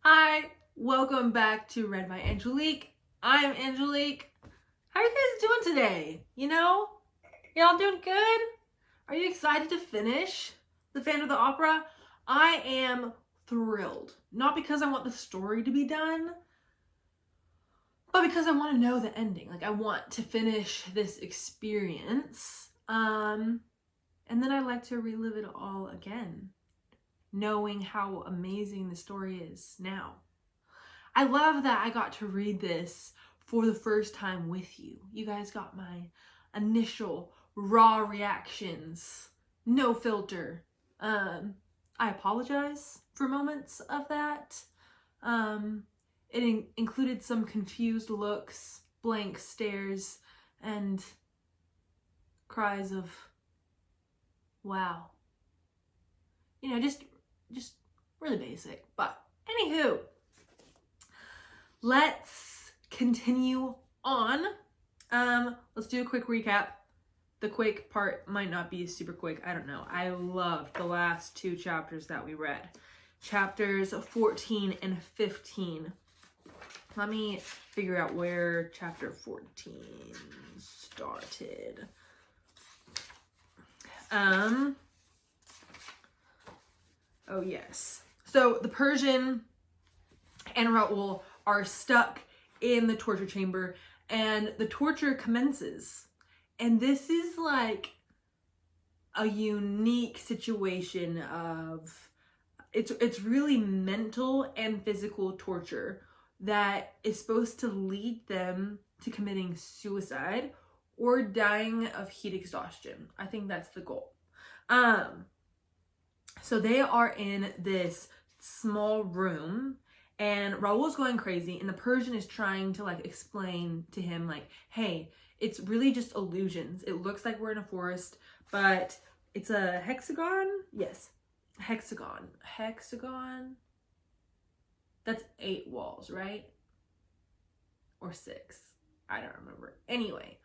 Hi, welcome back to Read by Angelique. I'm Angelique. How are you guys doing today? Y'all doing good? Are you excited to finish The Phantom of the Opera? I am thrilled. Not because I want the story to be done, but because I want to know the ending. I want to finish this experience. And then I like to relive it all again, knowing how amazing the story is now. I love that I got to read this for the first time with you. You guys got my initial raw reactions, no filter. I apologize for moments of that. It included some confused looks, blank stares, and cries of wow. Just really basic. But anywho, let's continue on. Let's do a quick recap. The quick part might not be super quick. I don't know. I loved the last two chapters that we read. Chapters 14 and 15. Let me figure out where chapter 14 started. Oh yes. So the Persian and Raoul are stuck in the torture chamber and the torture commences. And this is like a unique situation of it's really mental and physical torture that is supposed to lead them to committing suicide or dying of heat exhaustion. I think that's the goal. So they are in this small room and Raoul's going crazy and the Persian is trying to explain to him hey, it's really just illusions. It looks like we're in a forest, but it's a hexagon. Yes, hexagon. That's 8 walls, right? Or 6. I don't remember. Anyway,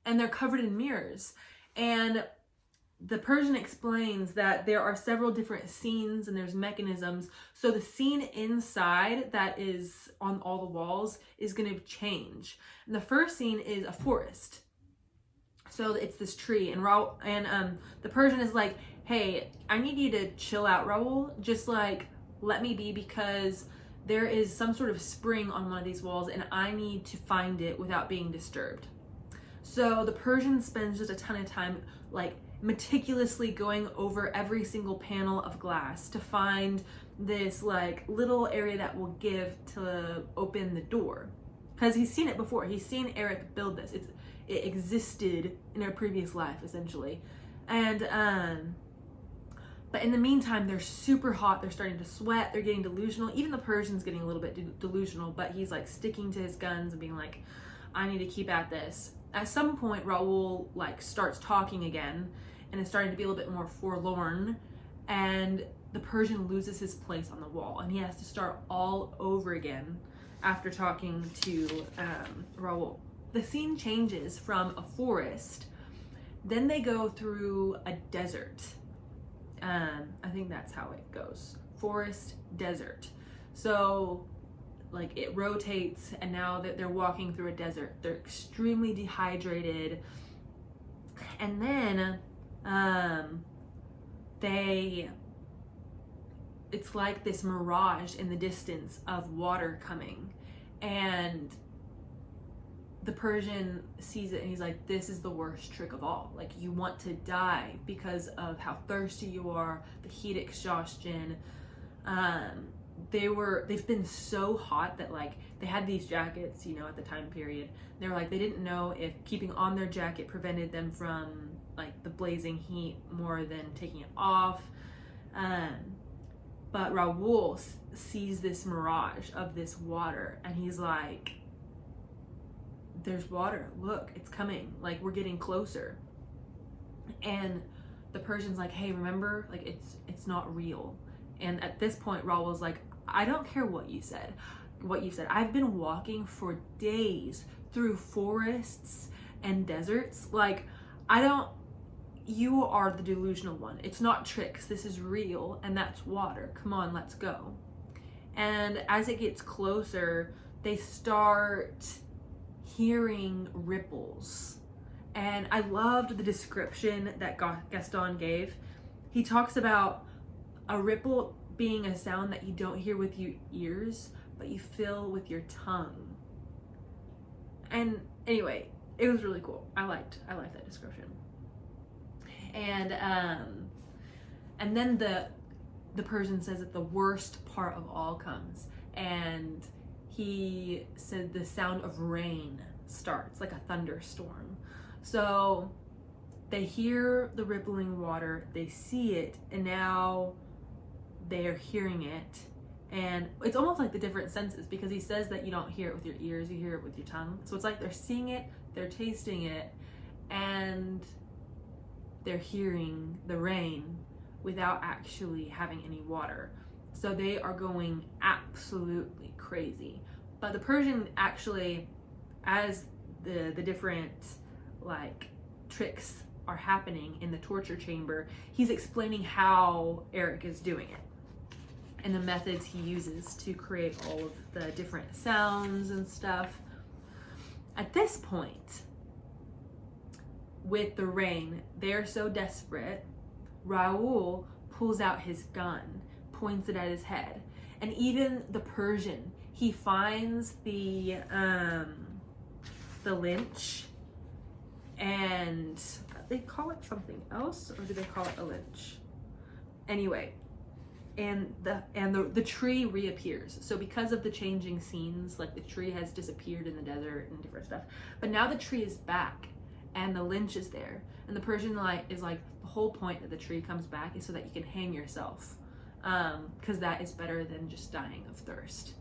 and they're covered in mirrors. And the Persian explains that there are several different scenes and there's mechanisms. So the scene inside that is on all the walls is going to change. And the first scene is a forest. So it's this tree and Raoul and the Persian is like, hey, I need you to chill out, Raoul. Just let me be, because there is some sort of spring on one of these walls and I need to find it without being disturbed. So the Persian spends just a ton of time meticulously going over every single panel of glass to find this little area that will give to open the door, because he's seen it before. He's seen Erik build this. It existed in a previous life essentially. And but in the meantime they're super hot, they're starting to sweat, they're getting delusional. Even the Persian's getting a little bit delusional, but he's sticking to his guns and being I need to keep at this. At some point Raoul starts talking again and is starting to be a little bit more forlorn, and the Persian loses his place on the wall and he has to start all over again after talking to Raoul. The scene changes from a forest, then they go through a desert. I think that's how it goes. Forest, desert. So it rotates, and now that they're walking through a desert, they're extremely dehydrated. And then it's like this mirage in the distance of water coming, and the Persian sees it and he's like, this is the worst trick of all. You want to die because of how thirsty you are, the heat exhaustion. They've been so hot that they had these jackets, at the time period. They were they didn't know if keeping on their jacket prevented them from the blazing heat more than taking it off. But Raoul sees this mirage of this water and he's like, there's water, look, it's coming, we're getting closer. And the Persian's like, hey, remember, it's not real. And at this point Raoul's like, I don't care what you said. I've been walking for days through forests and deserts. You are the delusional one. It's not tricks. This is real, and that's water. Come on, let's go. And as it gets closer, they start hearing ripples. And I loved the description that Gaston gave. He talks about a ripple being a sound that you don't hear with your ears, but you feel with your tongue. And anyway, it was really cool. I liked that description. And then the Persian says that the worst part of all comes, and he said the sound of rain starts, like a thunderstorm. So they hear the rippling water, they see it, and now they are hearing it. And it's almost like the different senses, because he says that you don't hear it with your ears, you hear it with your tongue. So it's like they're seeing it, they're tasting it, and they're hearing the rain without actually having any water. So they are going absolutely crazy. But the Persian actually, as the different like tricks are happening in the torture chamber, he's explaining how Erik is doing it and the methods he uses to create all of the different sounds and stuff. At this point, with the rain, they're so desperate, Raoul pulls out his gun, points it at his head, and even the Persian, he finds the lynch, and they call it something else, or do they call it a lynch? Anyway, and the tree reappears. So because of the changing scenes, like the tree has disappeared in the desert and different stuff, but now the tree is back and the lynch is there. And the Persian is like, the whole point that the tree comes back is so that you can hang yourself, because that is better than just dying of thirst.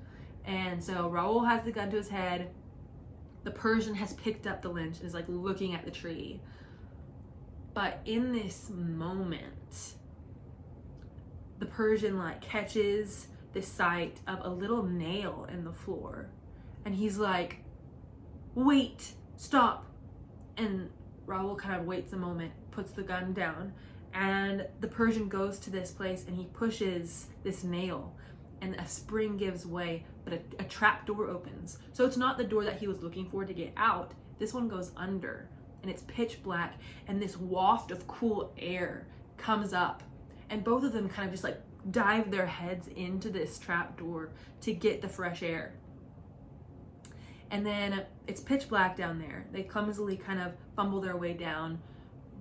And so Raoul has the gun to his head. The Persian has picked up the lynch and is like looking at the tree. But in this moment, the Persian like catches the sight of a little nail in the floor, and he's like, wait, stop. And Raoul kind of waits a moment, puts the gun down, and the Persian goes to this place and he pushes this nail, and a spring gives way, but a trap door opens. So it's not the door that he was looking for to get out. This one goes under, and it's pitch black, and this waft of cool air comes up, and both of them kind of just like dive their heads into this trap door to get the fresh air. And then it's pitch black down there. They clumsily kind of fumble their way down.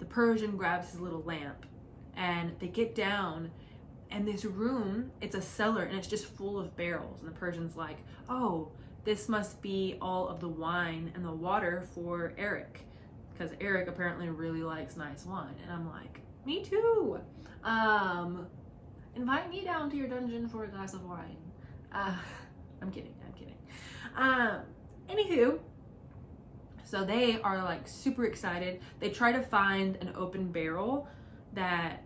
The Persian grabs his little lamp, and they get down, and this room, it's a cellar, and it's just full of barrels. And the Persian's like, oh, this must be all of the wine and the water for Erik, because Erik apparently really likes nice wine. And I'm like, me too. Invite me down to your dungeon for a glass of wine. I'm kidding. Anywho, so they are like super excited. They try to find an open barrel that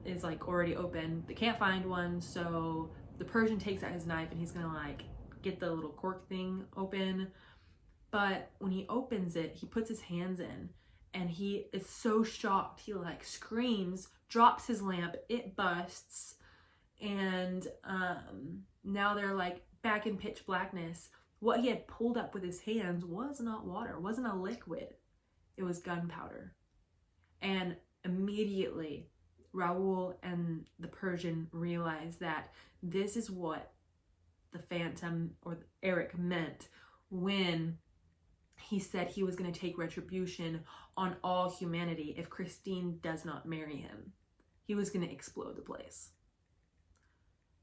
is like already open. They can't find one, so the Persian takes out his knife and he's gonna like get the little cork thing open. But when he opens it, he puts his hands in, and he is so shocked, he like screams, drops his lamp, it busts, and now they're like back in pitch blackness. What he had pulled up with his hands was not water, wasn't a liquid. It was gunpowder. And immediately, Raoul and the Persian realized that this is what the Phantom or Erik meant when he said he was going to take retribution on all humanity if Christine does not marry him. He was going to explode the place.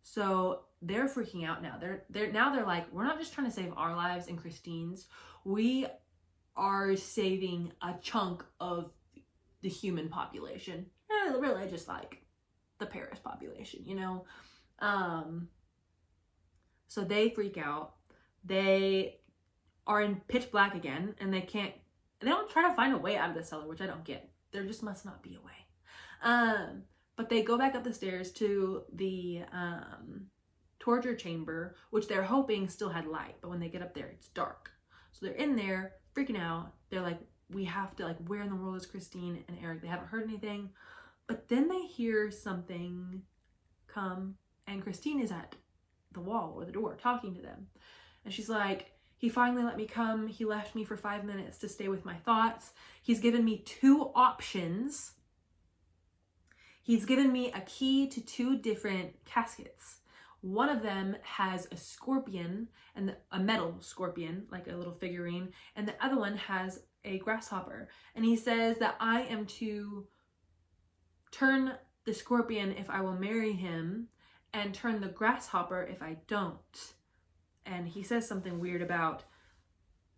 So they're freaking out now. They're like, we're not just trying to save our lives and Christine's. We are saving a chunk of the human population. Really just like the Paris population, you know? So they freak out. They are in pitch black again, and they don't try to find a way out of the cellar, which I don't get. There just must not be a way. But they go back up the stairs to the torture chamber, which they're hoping still had light, but when they get up there, it's dark. So they're in there, freaking out. They're like, we have to, like, where in the world is Christine and Erik? They haven't heard anything. But then they hear something come, and Christine is at the wall or the door talking to them. And she's like, he finally let me come. He left me for 5 minutes to stay with my thoughts. He's given me 2 options. He's given me a key to 2 different caskets. One of them has a scorpion, and a metal scorpion, like a little figurine, and the other one has a grasshopper. And he says that I am to turn the scorpion if I will marry him, and turn the grasshopper if I don't. And he says something weird about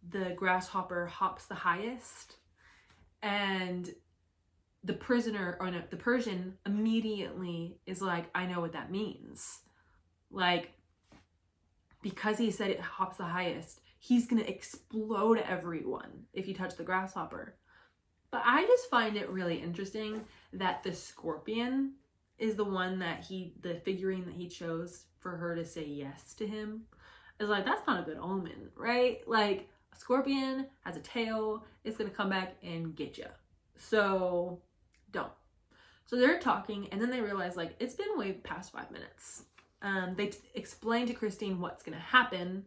the grasshopper hops the highest, and the Persian immediately is like, I know what that means. Like, because he said it hops the highest, he's gonna explode everyone if you touch the grasshopper. But I just find it really interesting that the scorpion is the one that the figurine that he chose for her to say yes to him. It's like, that's not a good omen, right? Like, a scorpion has a tail, it's gonna come back and get you. So don't. So they're talking, and then they realize, like, it's been way past 5 minutes. They explain to Christine what's gonna happen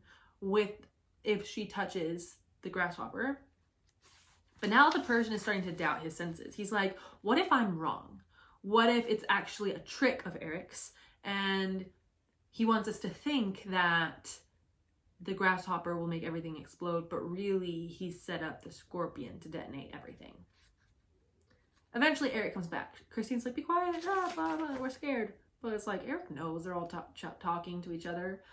if she touches the grasshopper. But now the Persian is starting to doubt his senses. He's like, what if I'm wrong? What if it's actually a trick of Erik's, and he wants us to think that the grasshopper will make everything explode, but really he set up the scorpion to detonate everything. Eventually Erik comes back. Christine's like, be quiet, blah, blah, blah, we're scared. But it's like, Erik knows they're all talking to each other.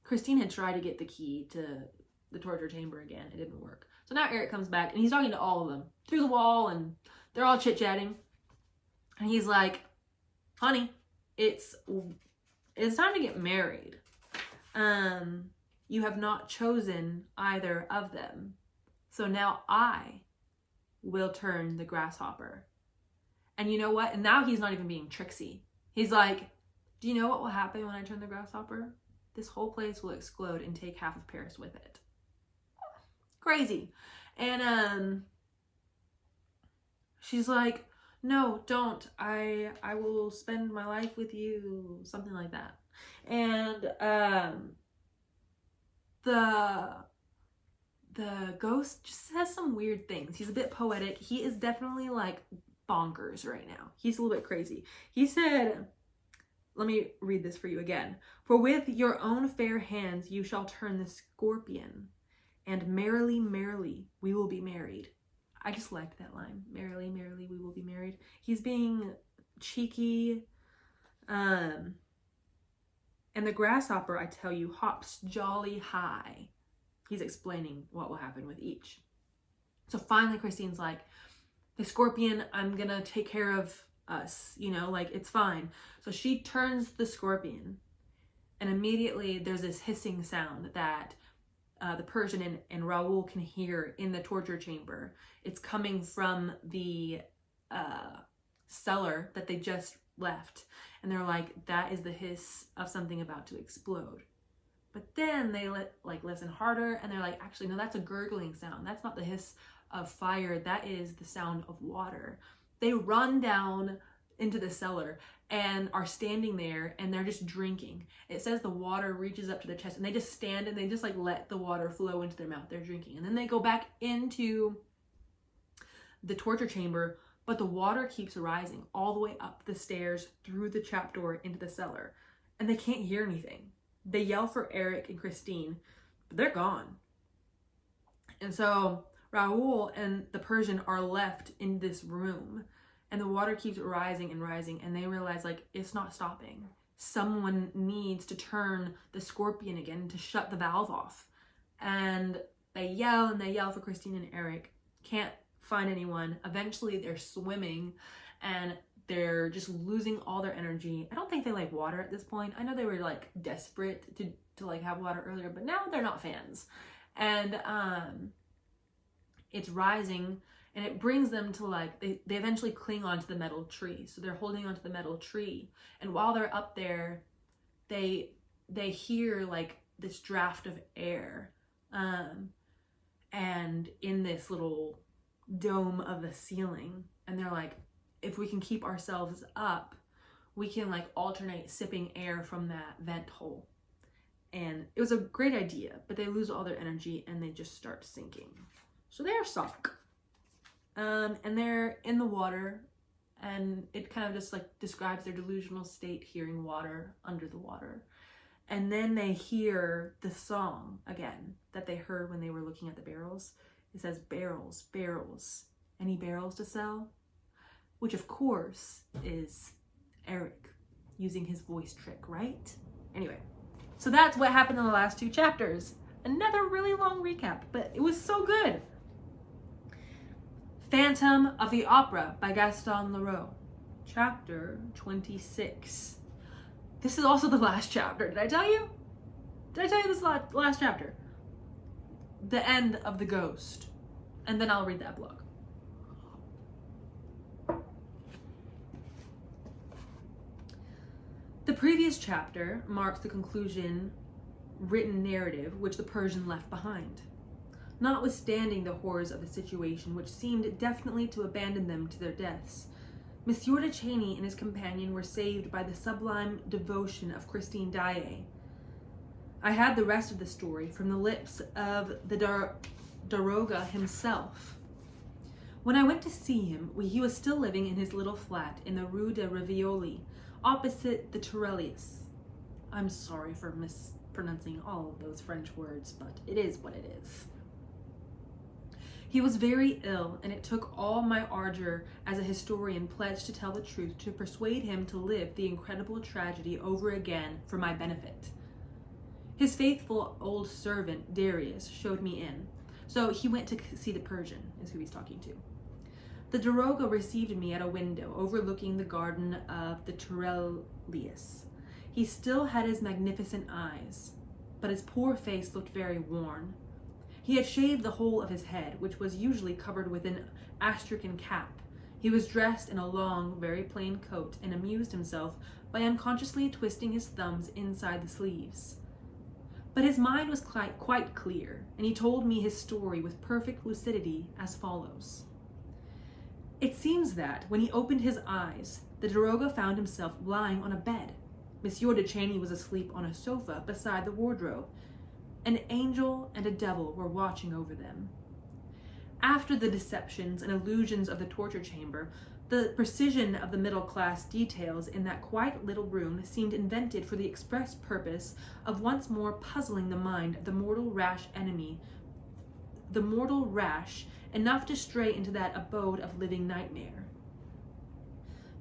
Christine had tried to get the key to the torture chamber again. It didn't work. So now Erik comes back, and he's talking to all of them through the wall, and they're all chit-chatting. And he's like, honey, it's time to get married. You have not chosen either of them. So now I will turn the grasshopper. And you know what? And now he's not even being tricksy. He's like, do you know what will happen when I turn the grasshopper? This whole place will explode and take half of Paris with it. Crazy. And she's like, no, don't. I will spend my life with you. Something like that. And the ghost just says some weird things. He's a bit poetic. He is definitely like bonkers right now. He's a little bit crazy. He said, let me read this for you again. For with your own fair hands you shall turn the scorpion, and merrily, merrily we will be married. I just liked that line. Merrily, merrily we will be married. He's being cheeky. And the grasshopper, I tell you, hops jolly high. He's explaining what will happen with each. So finally Christine's like, the scorpion, I'm gonna take care of us, you know, like, it's fine. So she turns the scorpion, and immediately there's this hissing sound that the Persian and Raoul can hear in the torture chamber. It's coming from the cellar that they just left. And they're like, that is the hiss of something about to explode. But then they listen harder, and they're like, actually, no, that's a gurgling sound. That's not the hiss of fire. That is the sound of water. They run down into the cellar and are standing there, and they're just drinking. It says the water reaches up to their chest, and they just stand and they just like let the water flow into their mouth. They're drinking. And then they go back into the torture chamber, but the water keeps rising all the way up the stairs through the trapdoor into the cellar, and they can't hear anything. They yell for Erik and Christine, but they're gone. And so Raoul and the Persian are left in this room, and the water keeps rising and rising, and they realize, like, it's not stopping. Someone needs to turn the scorpion again to shut the valve off. And they yell and they yell for Christine and Erik. Can't find anyone. Eventually they're swimming, and they're just losing all their energy. I don't think they like water at this point. I know they were like desperate to like have water earlier, but now they're not fans. And it's rising, and it brings them to like, they eventually cling onto the metal tree. So they're holding onto the metal tree, and while they're up there, they hear like this draft of air, and in this little dome of the ceiling, and they're like, if we can keep ourselves up, we can like alternate sipping air from that vent hole. And it was a great idea, but they lose all their energy and they just start sinking. So they are sunk. And they're in the water, and it kind of just like describes their delusional state, hearing water under the water. And then they hear the song again that they heard when they were looking at the barrels. It says, barrels, barrels, any barrels to sell? Which of course is Erik using his voice trick, right? Anyway, so that's what happened in the last 2 chapters. Another really long recap, but it was so good. Phantom of the Opera by Gaston Leroux, chapter 26. This is also the last chapter. Did I tell you? Did I tell you this last chapter? The end of the ghost. And then I'll read the epilogue. The previous chapter marks the conclusion written narrative which the Persian left behind. Notwithstanding the horrors of the situation, which seemed definitely to abandon them to their deaths, Monsieur de Cheney and his companion were saved by the sublime devotion of Christine Daae. I had the rest of the story from the lips of the Daroga himself. When I went to see him, he was still living in his little flat in the Rue de Ravioli, opposite the Turellius. I'm sorry for mispronouncing all of those French words, but it is what it is. He was very ill, and it took all my ardor as a historian pledged to tell the truth to persuade him to live the incredible tragedy over again for my benefit. His faithful old servant, Darius, showed me in, so he went to see the Persian, is who he's talking to. The Daroga received me at a window overlooking the garden of the Turellius. He still had his magnificent eyes, but his poor face looked very worn. He had shaved the whole of his head, which was usually covered with an astrakhan cap. He was dressed in a long, very plain coat, and amused himself by unconsciously twisting his thumbs inside the sleeves. But his mind was quite clear, and he told me his story with perfect lucidity as follows. It seems that, when he opened his eyes, the Daroga found himself lying on a bed. Monsieur de Cheney was asleep on a sofa beside the wardrobe. An angel and a devil were watching over them. After the deceptions and illusions of the torture chamber, the precision of the middle-class details in that quiet little room seemed invented for the express purpose of once more puzzling the mind of the mortal rash enough to stray into that abode of living nightmare.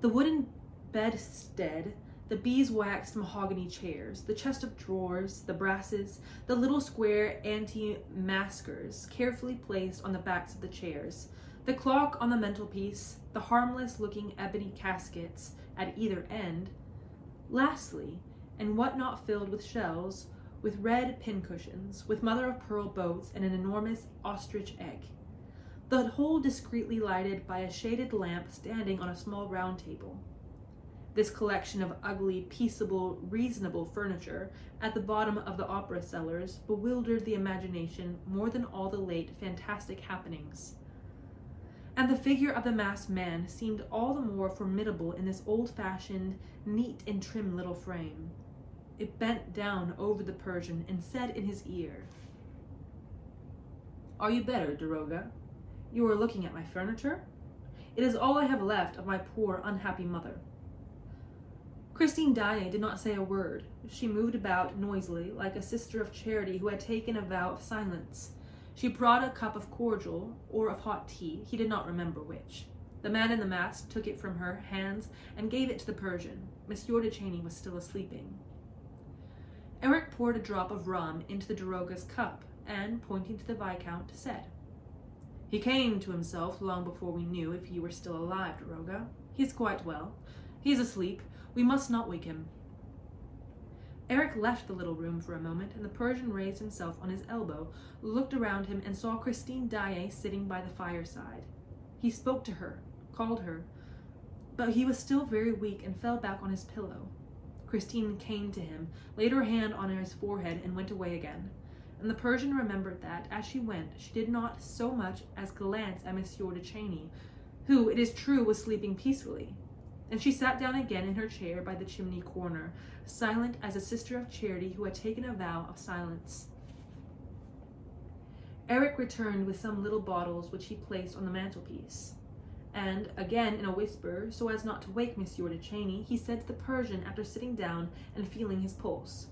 The wooden bedstead, the beeswaxed mahogany chairs, the chest of drawers, the brasses, the little square anti-maskers carefully placed on the backs of the chairs, the clock on the mantelpiece, the harmless-looking ebony caskets at either end, lastly, and what not filled with shells, with red pincushions, with mother-of-pearl boats and an enormous ostrich egg. The whole discreetly lighted by a shaded lamp standing on a small round table. This collection of ugly, peaceable, reasonable furniture at the bottom of the opera cellars bewildered the imagination more than all the late fantastic happenings. And the figure of the masked man seemed all the more formidable in this old-fashioned, neat and trim little frame. It bent down over the Persian and said in his ear, "Are you better, Daroga? You are looking at my furniture? It is all I have left of my poor, unhappy mother." Christine Daae did not say a word. She moved about noisily, like a sister of charity who had taken a vow of silence. She brought a cup of cordial, or of hot tea, he did not remember which. The man in the mask took it from her hands and gave it to the Persian. Monsieur de Cheney was still sleeping. Erik poured a drop of rum into the Daroga's cup, and, pointing to the Viscount, said, "He came to himself long before we knew if he were still alive, Daroga. He is quite well. He is asleep. We must not wake him." Erik left the little room for a moment, and the Persian raised himself on his elbow, looked around him, and saw Christine Daae sitting by the fireside. He spoke to her, called her, but he was still very weak and fell back on his pillow. Christine came to him, laid her hand on his forehead, and went away again. And the Persian remembered that, as she went, she did not so much as glance at Monsieur de Cheney, who, it is true, was sleeping peacefully. and she sat down again in her chair by the chimney corner, silent as a sister of charity who had taken a vow of silence. Erik returned with some little bottles which he placed on the mantelpiece, and, again in a whisper, so as not to wake Monsieur de Chagny, he said to the Persian after sitting down and feeling his pulse,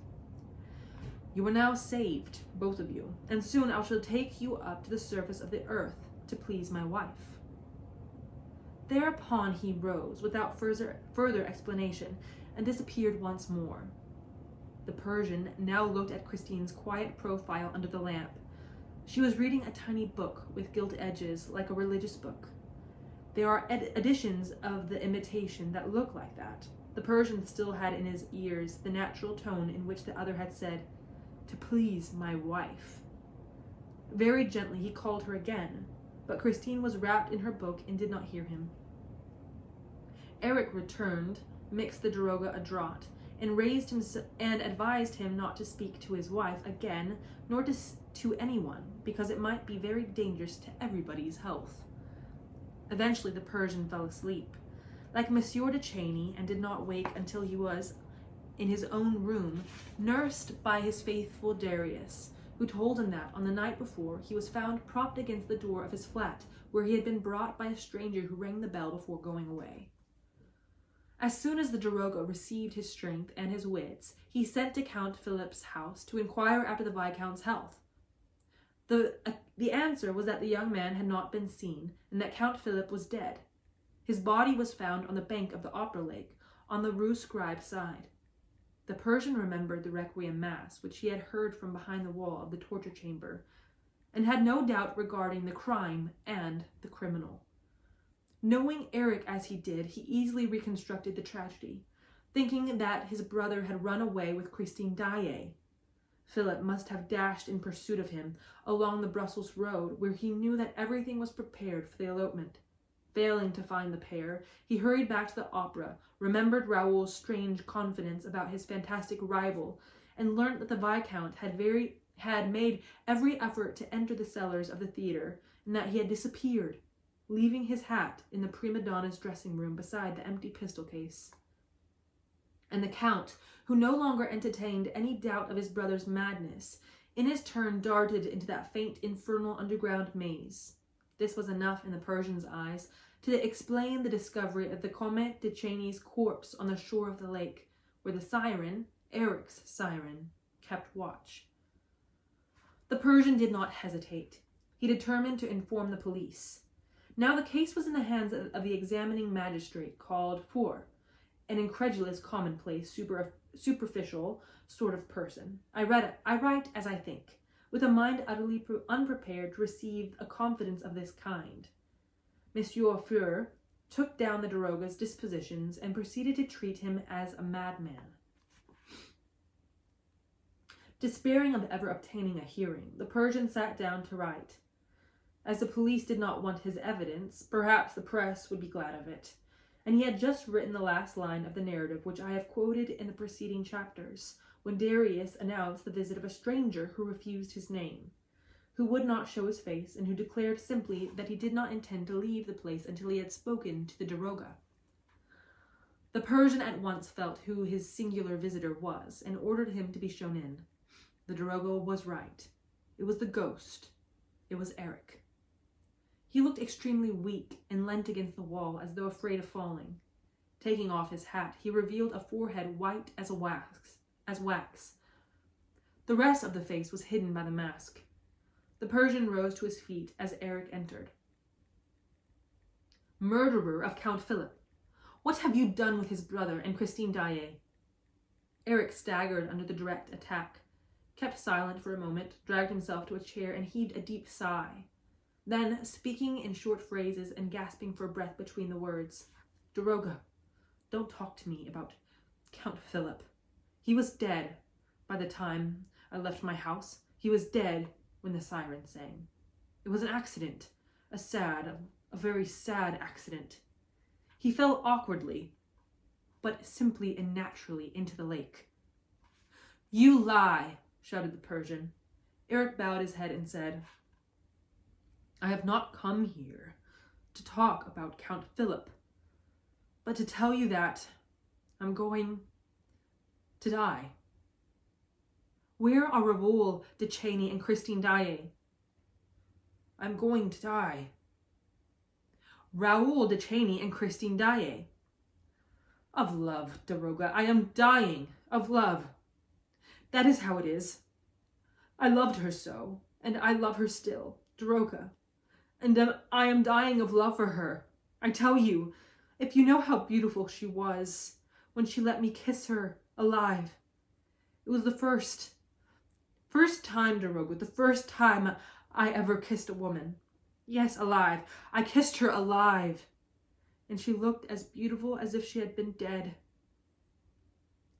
"You are now saved, both of you, and soon I shall take you up to the surface of the earth to please my wife." Thereupon he rose, without further explanation, and disappeared once more. The Persian now looked at Christine's quiet profile under the lamp. She was reading a tiny book with gilt edges, like a religious book. There are editions of the Imitation that look like that. The Persian still had in his ears the natural tone in which the other had said, "To please my wife." Very gently he called her again, but Christine was wrapped in her book and did not hear him. Erik returned, mixed the daroga a draught, and raised him and advised him not to speak to his wife again, nor to anyone, because it might be very dangerous to everybody's health. Eventually the Persian fell asleep, like Monsieur de Chagny, and did not wake until he was in his own room, nursed by his faithful Darius, who told him that, on the night before, he was found propped against the door of his flat, where he had been brought by a stranger who rang the bell before going away. As soon as the daroga received his strength and his wits, he sent to Count Philip's house to inquire after the Viscount's health. The answer was that the young man had not been seen, and that Count Philip was dead. His body was found on the bank of the Opera Lake, on the Rue Scribe side. The Persian remembered the Requiem Mass, which he had heard from behind the wall of the torture chamber, and had no doubt regarding the crime and the criminal. Knowing Erik as he did, he easily reconstructed the tragedy, thinking that his brother had run away with Christine Daae. Philip must have dashed in pursuit of him along the Brussels road, where he knew that everything was prepared for the elopement. Failing to find the pair, he hurried back to the opera, remembered Raoul's strange confidence about his fantastic rival, and learnt that the Viscount had made every effort to enter the cellars of the theatre, and that he had disappeared, leaving his hat in the prima donna's dressing room beside the empty pistol case. And the Count, who no longer entertained any doubt of his brother's madness, in his turn darted into that faint infernal underground maze. This was enough in the Persian's eyes to explain the discovery of the Comte de Chagny's corpse on the shore of the lake, where the siren, Erik's siren, kept watch. The Persian did not hesitate. He determined to inform the police. Now the case was in the hands of the examining magistrate, called for, an incredulous, commonplace, superficial sort of person. I write as I think, with a mind utterly unprepared to receive a confidence of this kind. Monsieur Fleur took down the daroga's dispositions and proceeded to treat him as a madman. Despairing of ever obtaining a hearing, the Persian sat down to write. As the police did not want his evidence, perhaps the press would be glad of it, and he had just written the last line of the narrative which I have quoted in the preceding chapters, when Darius announced the visit of a stranger who refused his name, who would not show his face, and who declared simply that he did not intend to leave the place until he had spoken to the daroga. The Persian at once felt who his singular visitor was, and ordered him to be shown in. The daroga was right. It was the ghost. It was Erik. He looked extremely weak and leant against the wall as though afraid of falling. Taking off his hat, he revealed a forehead white as wax. The rest of the face was hidden by the mask. The Persian rose to his feet as Erik entered. "Murderer of Count Philip, what have you done with his brother and Christine Daae?" Erik staggered under the direct attack, kept silent for a moment, dragged himself to a chair, and heaved a deep sigh. Then, speaking in short phrases and gasping for breath between the words, "Daroga, don't talk to me about Count Philip. He was dead by the time I left my house. He was dead when the siren sang. It was an accident, a very sad accident. He fell awkwardly, but simply and naturally into the lake." "You lie," shouted the Persian. Erik bowed his head and said, "I have not come here to talk about Count Philip. but to tell you that I'm going to die. Where are Raoul de Cheney and Christine Daae? I'm going to die. Raoul de Cheney and Christine Daae. Of love, Daroga. I am dying of love. That is how it is. I loved her so, and I love her still, Daroga. And I am dying of love for her. I tell you, if you know how beautiful she was when she let me kiss her alive. It was the first time, Daroga, the first time I ever kissed a woman. Yes, alive. I kissed her alive. And she looked as beautiful as if she had been dead.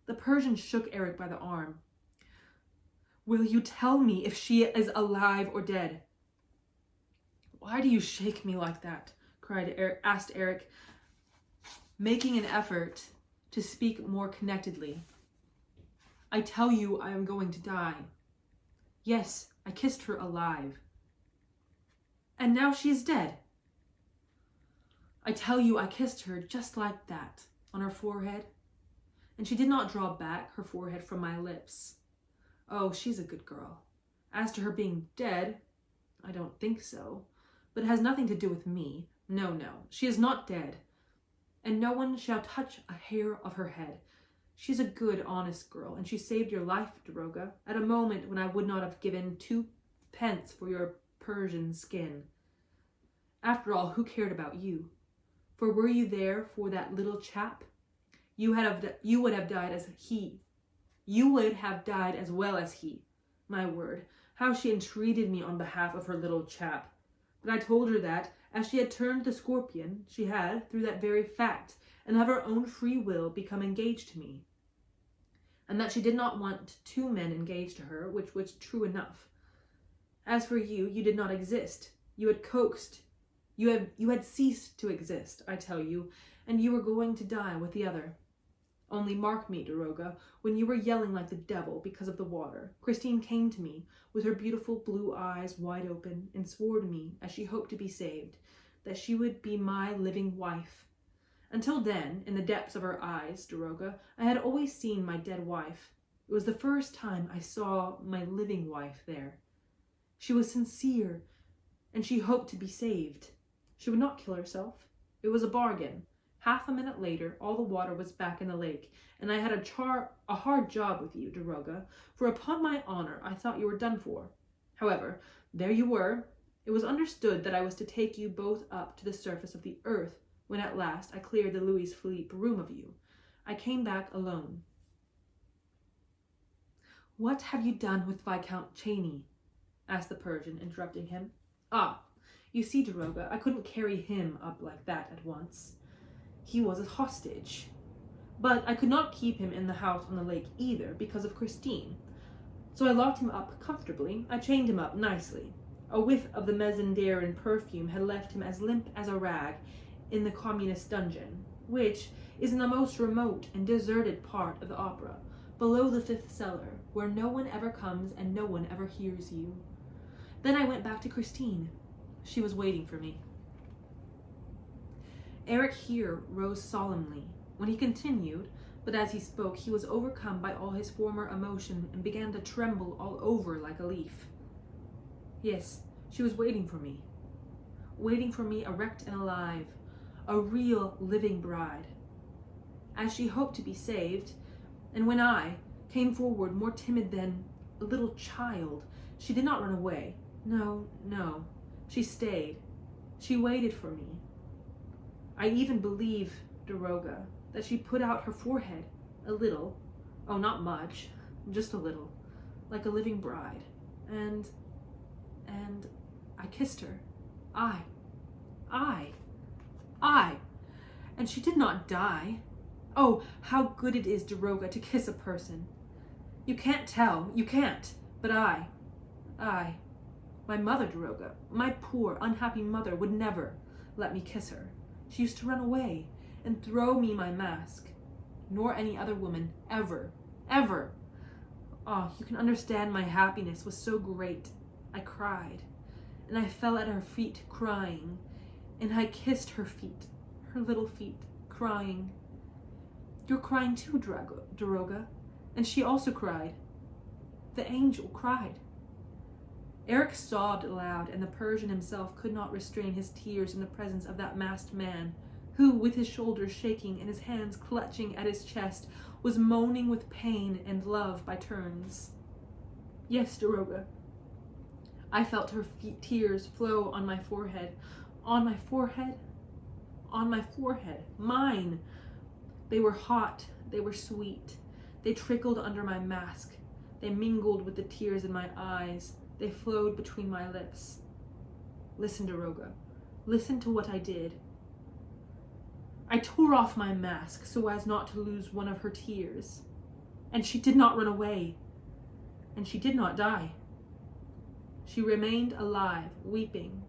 The Persian shook Erik by the arm. Will you tell me if she is alive or dead? Why do you shake me like that? asked Erik, making an effort to speak more connectedly. I tell you I am going to die. Yes, I kissed her alive. And now she is dead. I tell you I kissed her just like that, on her forehead. And she did not draw back her forehead from my lips. Oh, she's a good girl. As to her being dead, I don't think so. But it has nothing to do with me. No, she is not dead. And no one shall touch a hair of her head. She's a good, honest girl, and she saved your life, Daroga, at a moment when I would not have given 2 pence for your Persian skin. After all, who cared about you? For were you there for that little chap? You would have died as he. You would have died as well as he. My word, how she entreated me on behalf of her little chap. But I told her that, as she had turned the scorpion, she had, through that very fact, and of her own free will, become engaged to me. And that she did not want 2 men engaged to her, which was true enough. As for you, you did not exist. You had coaxed. You had ceased to exist, I tell you, and you were going to die with the other. Only mark me, Daroga, when you were yelling like the devil because of the water, Christine came to me with her beautiful blue eyes wide open and swore to me, as she hoped to be saved, that she would be my living wife. Until then, in the depths of her eyes, Daroga, I had always seen my dead wife. It was the first time I saw my living wife there. She was sincere, and she hoped to be saved. She would not kill herself. It was a bargain. Half a minute later, all the water was back in the lake, and I had a hard job with you, Daroga, for upon my honor I thought you were done for. However, there you were. It was understood that I was to take you both up to the surface of the earth when at last I cleared the Louis Philippe room of you. I came back alone. What have you done with Viscount Cheney? Asked the Persian, interrupting him. Ah, you see, Daroga, I couldn't carry him up like that at once. He was a hostage. But I could not keep him in the house on the lake either, because of Christine. So I locked him up comfortably. I chained him up nicely. A whiff of the Mazenderan perfume had left him as limp as a rag in the communist dungeon, which is in the most remote and deserted part of the opera, below the 5th cellar, where no one ever comes and no one ever hears you. Then I went back to Christine. She was waiting for me. Erik here rose solemnly. When he continued, but as he spoke, he was overcome by all his former emotion and began to tremble all over like a leaf. Yes, she was waiting for me erect and alive, a real living bride. As she hoped to be saved, and when I came forward more timid than a little child, she did not run away. No, she stayed. She waited for me. I even believe, Daroga, that she put out her forehead a little, oh, not much, just a little, like a living bride, and I kissed her. I, and she did not die. Oh, how good it is, Daroga, to kiss a person. You can't tell, you can't, but I, my mother, Daroga, my poor, unhappy mother would never let me kiss her. She used to run away and throw me my mask. Nor any other woman, ever. Oh, you can understand my happiness was so great. I cried, and I fell at her feet crying, and I kissed her feet, her little feet, crying. You're crying too, Daroga. And she also cried. The angel cried. Erik sobbed aloud, and the Persian himself could not restrain his tears in the presence of that masked man, who, with his shoulders shaking and his hands clutching at his chest, was moaning with pain and love by turns. Yes, Daroga. I felt her tears flow on my forehead. On my forehead? On my forehead. Mine! They were hot. They were sweet. They trickled under my mask. They mingled with the tears in my eyes. They flowed between my lips. Listen, Daroga. Listen to what I did. I tore off my mask so as not to lose one of her tears. And she did not run away. And she did not die. She remained alive, weeping.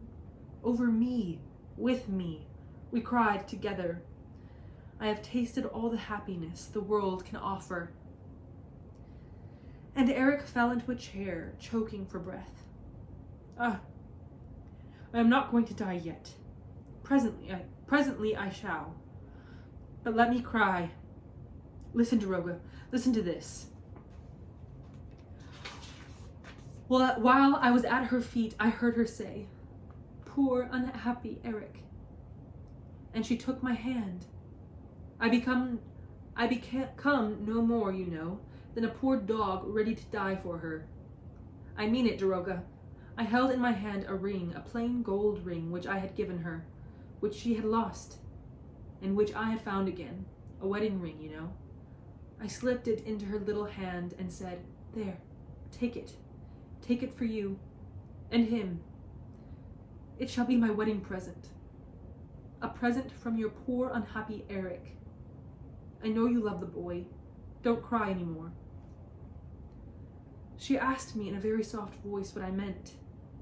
Over me, with me, we cried together. I have tasted all the happiness the world can offer. And Erik fell into a chair, choking for breath. I am not going to die yet. Presently I shall. But let me cry. Listen, Daroga, listen to this. Well, while I was at her feet, I heard her say, "Poor, unhappy Erik." And she took my hand. I become no more, you know, than a poor dog ready to die for her. I mean it, Daroga. I held in my hand a ring, a plain gold ring, which I had given her, which she had lost, and which I had found again. A wedding ring, you know. I slipped it into her little hand and said, "There, take it. Take it for you and him. It shall be my wedding present. A present from your poor, unhappy Erik. I know you love the boy. Don't cry anymore." She asked me in a very soft voice what I meant.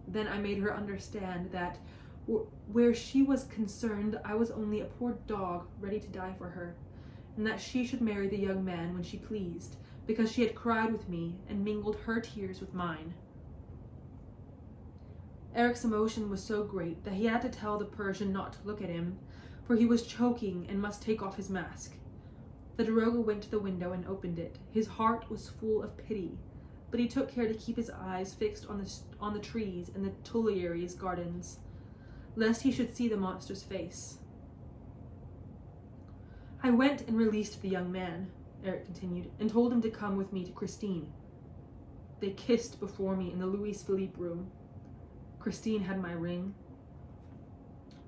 Then I made her understand that where she was concerned, I was only a poor dog ready to die for her, and that she should marry the young man when she pleased, because she had cried with me and mingled her tears with mine. Erik's emotion was so great that he had to tell the Persian not to look at him, for he was choking and must take off his mask. The Daroga went to the window and opened it. His heart was full of pity, but he took care to keep his eyes fixed on the trees in the Tuileries gardens, lest he should see the monster's face. I went and released the young man, Erik continued, and told him to come with me to Christine. They kissed before me in the Louis Philippe room. Christine had my ring.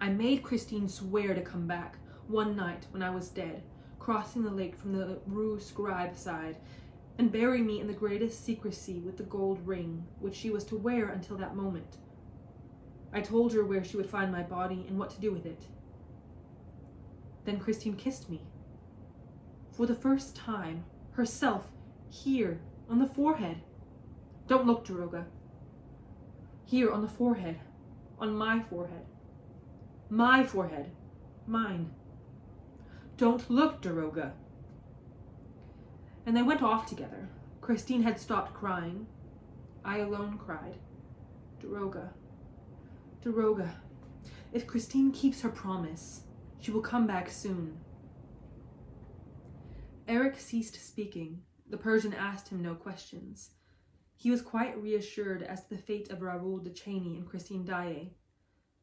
I made Christine swear to come back one night when I was dead, crossing the lake from the Rue Scribe side, and bury me in the greatest secrecy with the gold ring, which she was to wear until that moment. I told her where she would find my body and what to do with it. Then Christine kissed me. For the first time, herself, here, on the forehead. Don't look, Daroga. Here on the forehead, on my forehead. My forehead, mine. Don't look, Daroga. And they went off together. Christine had stopped crying. I alone cried. Daroga, Daroga, if Christine keeps her promise, she will come back soon. Erik ceased speaking. The Persian asked him no questions. He was quite reassured as to the fate of Raoul de Cheney and Christine Daae.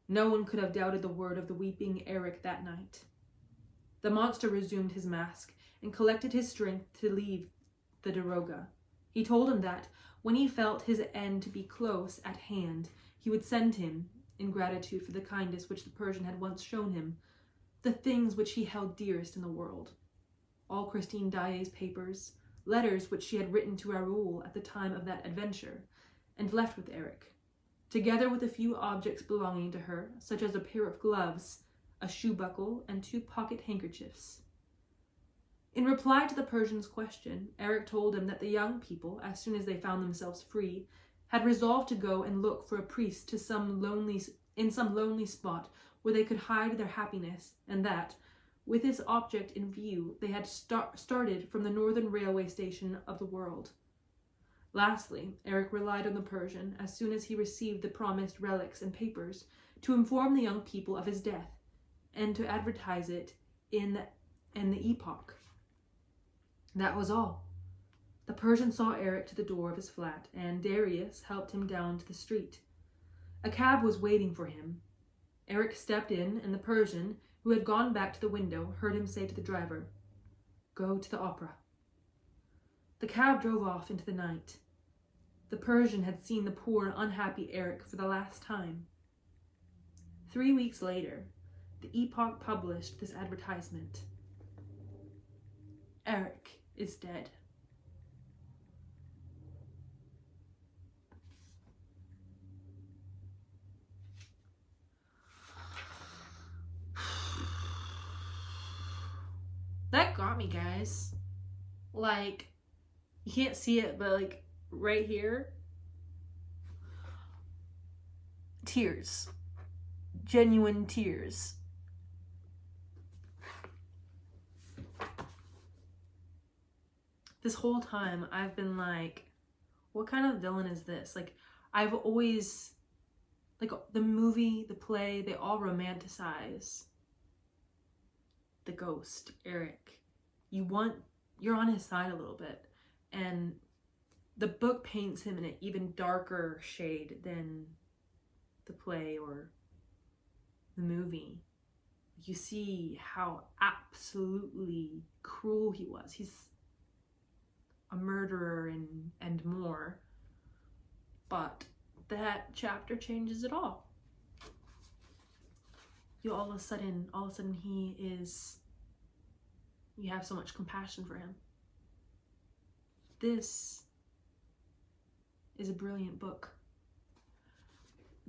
No one could have doubted the word of the weeping Erik that night. The monster resumed his mask and collected his strength to leave the Daroga. He told him that, when he felt his end to be close at hand, he would send him, in gratitude for the kindness which the Persian had once shown him, the things which he held dearest in the world. All Christine Daae's papers, letters which she had written to Raoul at the time of that adventure, and left with Erik, together with a few objects belonging to her, such as a pair of gloves, a shoe buckle, and 2 pocket handkerchiefs. In reply to the Persian's question, Erik told him that the young people, as soon as they found themselves free, had resolved to go and look for a priest in some lonely spot where they could hide their happiness, and that, with this object in view, they had started from the northern railway station of the world. Lastly, Erik relied on the Persian, as soon as he received the promised relics and papers, to inform the young people of his death, and to advertise it in and the epoch. That was all. The Persian saw Erik to the door of his flat, and Darius helped him down to the street. A cab was waiting for him. Erik stepped in, and the Persian, who had gone back to the window, heard him say to the driver, "Go to the opera." The cab drove off into the night. The Persian had seen the poor, unhappy Erik for the last time. 3 weeks later, the Epoch published this advertisement. Erik is dead. That got me, guys. Like, you can't see it, but like right here, tears. Genuine tears. This whole time I've been like, what kind of villain is this? Like, I've always, like, the movie, the play, they all romanticize the ghost, Erik. You're on his side a little bit. And the book paints him in an even darker shade than the play or the movie. You see how absolutely cruel he was. He's a murderer and more. But that chapter changes it all. All of a sudden you have so much compassion for him. This is a brilliant book.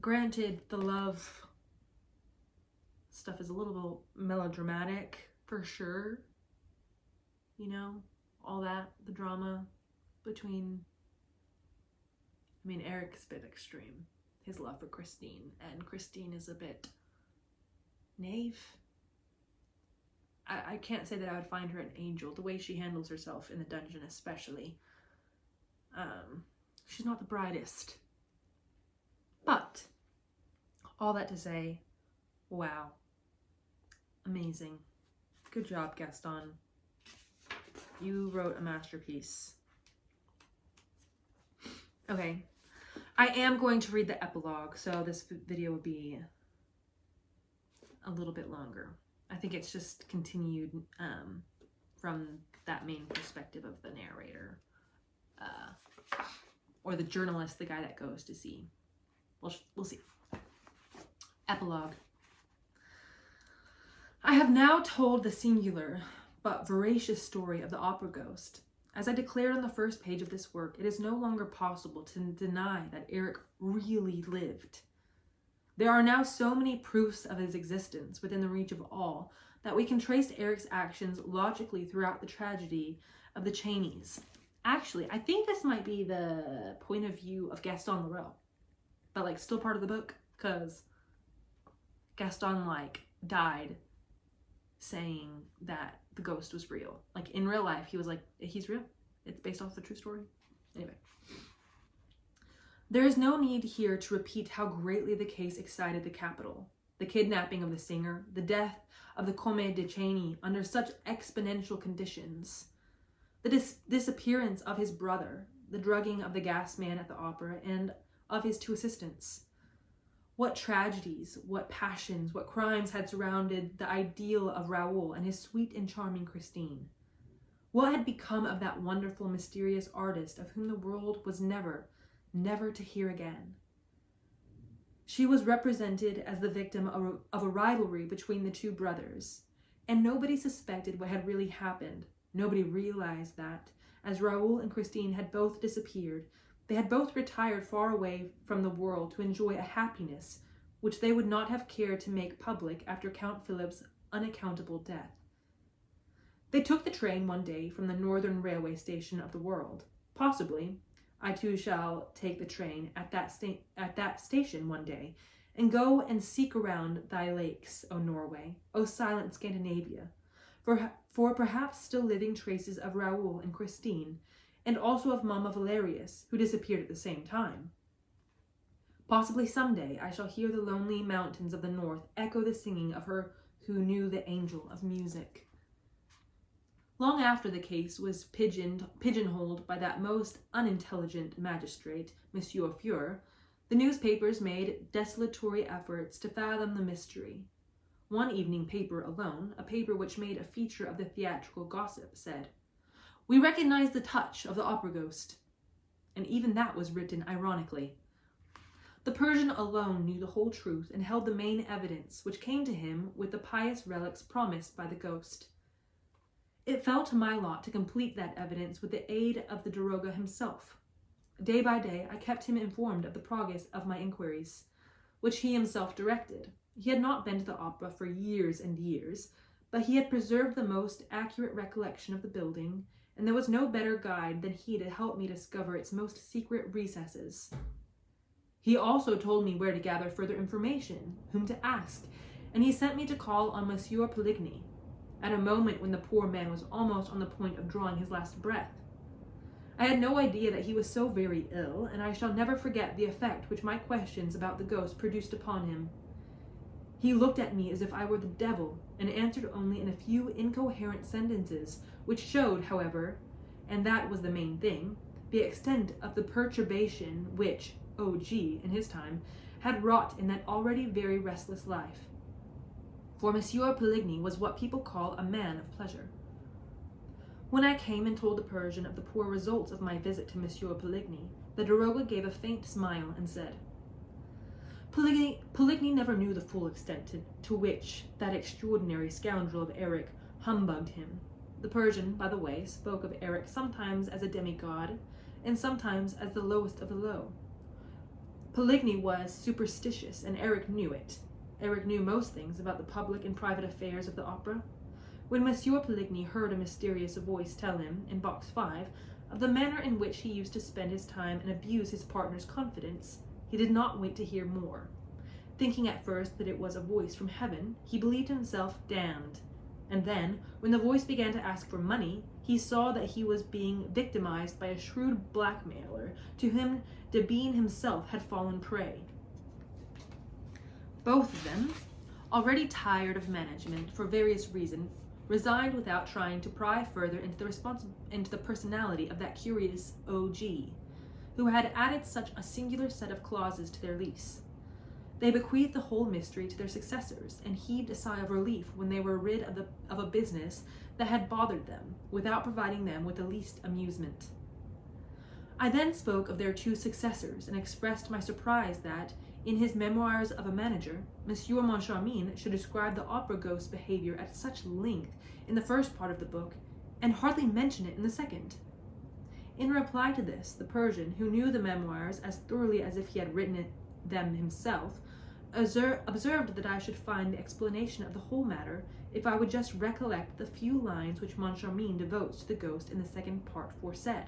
Granted, the love stuff is a little melodramatic for sure. You know, all that, the drama between, Erik's a bit extreme. His love for Christine, and Christine is a bit naive. I can't say that I would find her an angel, the way she handles herself in the dungeon especially. She's not the brightest. But, all that to say, wow. Amazing. Good job, Gaston. You wrote a masterpiece. Okay. I am going to read the epilogue, so this video will be a little bit longer. I think it's just continued from that main perspective of the narrator. Or the journalist, the guy that goes to see. We'll see. Epilogue. I have now told the singular but veracious story of the opera ghost. As I declared on the first page of this work, it is no longer possible to deny that Erik really lived. There are now so many proofs of his existence within the reach of all that we can trace Erik's actions logically throughout the tragedy of the Cheneys. Actually, I think this might be the point of view of Gaston Leroux, but like still part of the book, because Gaston like died saying that the ghost was real. Like in real life, he was like, he's real. It's based off the true story. Anyway. There is no need here to repeat how greatly the case excited the capital. The kidnapping of the singer, the death of the Comte de Cheney under such exponential conditions, the disappearance of his brother, the drugging of the gas man at the opera, and of his two assistants. What tragedies, what passions, what crimes had surrounded the ideal of Raoul and his sweet and charming Christine? What had become of that wonderful, mysterious artist of whom the world was never to hear again? She was represented as the victim of a rivalry between the two brothers, and nobody suspected what had really happened. Nobody realized that, as Raoul and Christine had both disappeared, they had both retired far away from the world to enjoy a happiness which they would not have cared to make public after Count Philip's unaccountable death. They took the train one day from the northern railway station of the world. Possibly, I too shall take the train at that station one day, and go and seek around thy lakes, O Norway, O silent Scandinavia, for perhaps still living traces of Raoul and Christine, and also of Mamma Valerius, who disappeared at the same time. Possibly someday I shall hear the lonely mountains of the north echo the singing of her who knew the angel of music. Long after the case was pigeonholed by that most unintelligent magistrate, Monsieur Fuhr, the newspapers made desultory efforts to fathom the mystery. One evening paper alone, a paper which made a feature of the theatrical gossip, said, "We recognize the touch of the opera ghost." And even that was written ironically. The Persian alone knew the whole truth and held the main evidence, which came to him with the pious relics promised by the ghost. It fell to my lot to complete that evidence with the aid of the daroga himself. Day by day, I kept him informed of the progress of my inquiries, which he himself directed. He had not been to the opera for years and years, but he had preserved the most accurate recollection of the building, and there was no better guide than he to help me discover its most secret recesses. He also told me where to gather further information, whom to ask, and he sent me to call on Monsieur Poligny, at a moment when the poor man was almost on the point of drawing his last breath. I had no idea that he was so very ill, and I shall never forget the effect which my questions about the ghost produced upon him. He looked at me as if I were the devil, and answered only in a few incoherent sentences, which showed, however, and that was the main thing, the extent of the perturbation which O.G., in his time, had wrought in that already very restless life. For Monsieur Poligny was what people call a man of pleasure. When I came and told the Persian of the poor results of my visit to Monsieur Poligny, the daroga gave a faint smile and said, Poligny never knew the full extent to which that extraordinary scoundrel of Erik humbugged him. The Persian, by the way, spoke of Erik sometimes as a demigod, and sometimes as the lowest of the low. Poligny was superstitious, and Erik knew it. Erik knew most things about the public and private affairs of the opera. When Monsieur Poligny heard a mysterious voice tell him, in box 5, of the manner in which he used to spend his time and abuse his partner's confidence, he did not wait to hear more. Thinking at first that it was a voice from heaven, he believed himself damned. And then, when the voice began to ask for money, he saw that he was being victimized by a shrewd blackmailer to whom Debine himself had fallen prey. Both of them, already tired of management for various reasons, resigned without trying to pry further into the personality of that curious O.G., who had added such a singular set of clauses to their lease. They bequeathed the whole mystery to their successors, and heaved a sigh of relief when they were rid of a business that had bothered them, without providing them with the least amusement. I then spoke of their two successors, and expressed my surprise that, in his Memoirs of a Manager, Monsieur Moncharmin should describe the opera ghost's behavior at such length in the first part of the book, and hardly mention it in the second. In reply to this, the Persian, who knew the memoirs as thoroughly as if he had written them himself, observed that I should find the explanation of the whole matter if I would just recollect the few lines which Moncharmin devotes to the ghost in the second part foresaid.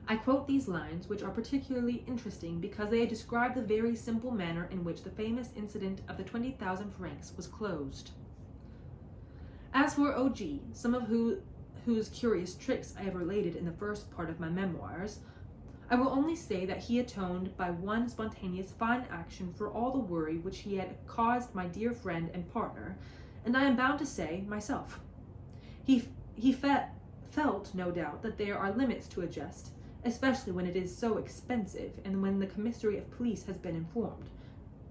I quote these lines, which are particularly interesting because they describe the very simple manner in which the famous incident of the 20,000 francs was closed. As for O.G., some of whose curious tricks I have related in the first part of my memoirs, I will only say that he atoned by one spontaneous fine action for all the worry which he had caused my dear friend and partner, and I am bound to say, myself. He felt, no doubt, that there are limits to a jest, especially when it is so expensive and when the commissary of police has been informed.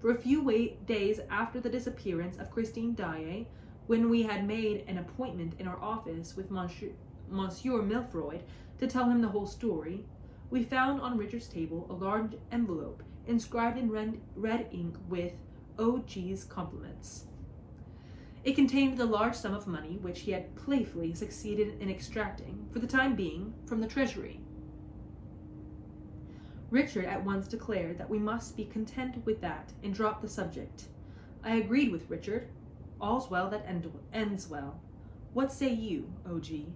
For a few days after the disappearance of Christine Daae, when we had made an appointment in our office with Monsieur Milfroid to tell him the whole story, we found on Richard's table a large envelope inscribed in red ink with O.G.'s compliments. It contained the large sum of money which he had playfully succeeded in extracting, for the time being, from the treasury. Richard at once declared that we must be content with that and drop the subject. I agreed with Richard. All's well that ends well. What say you, O.G.?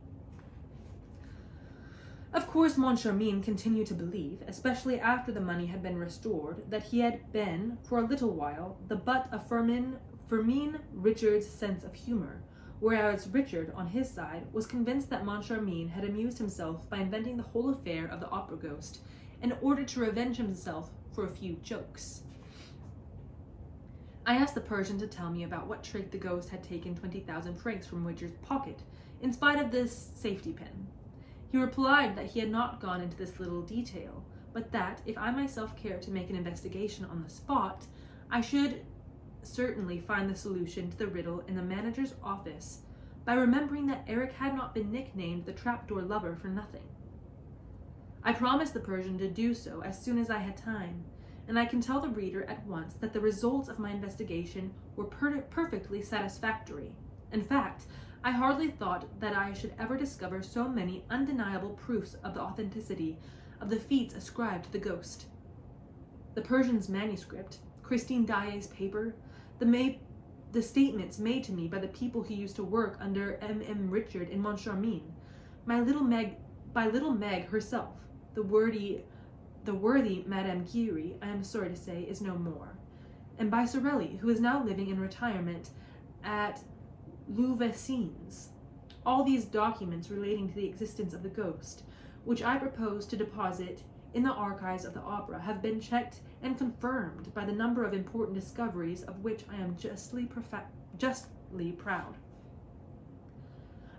Of course, Moncharmin continued to believe, especially after the money had been restored, that he had been, for a little while, the butt of Fermin Richard's sense of humor, whereas Richard, on his side, was convinced that Moncharmin had amused himself by inventing the whole affair of the opera ghost, in order to revenge himself for a few jokes. I asked the Persian to tell me about what trick the ghost had taken 20,000 francs from Richard's pocket, in spite of this safety pin. He replied that he had not gone into this little detail, but that, if I myself cared to make an investigation on the spot, I should certainly find the solution to the riddle in the manager's office by remembering that Erik had not been nicknamed the trapdoor lover for nothing. I promised the Persian to do so as soon as I had time, and I can tell the reader at once that the results of my investigation were perfectly satisfactory. In fact, I hardly thought that I should ever discover so many undeniable proofs of the authenticity of the feats ascribed to the ghost. The Persian's manuscript, Christine Daae's paper, the statements made to me by the people who used to work under M.M. Richard in Montcharmin, by little Meg herself, the worthy Madame Giry, I am sorry to say, is no more, and by Sorelli, who is now living in retirement at Louveciennes. All these documents relating to the existence of the ghost, which I propose to deposit in the archives of the opera, have been checked and confirmed by the number of important discoveries of which I am justly proud.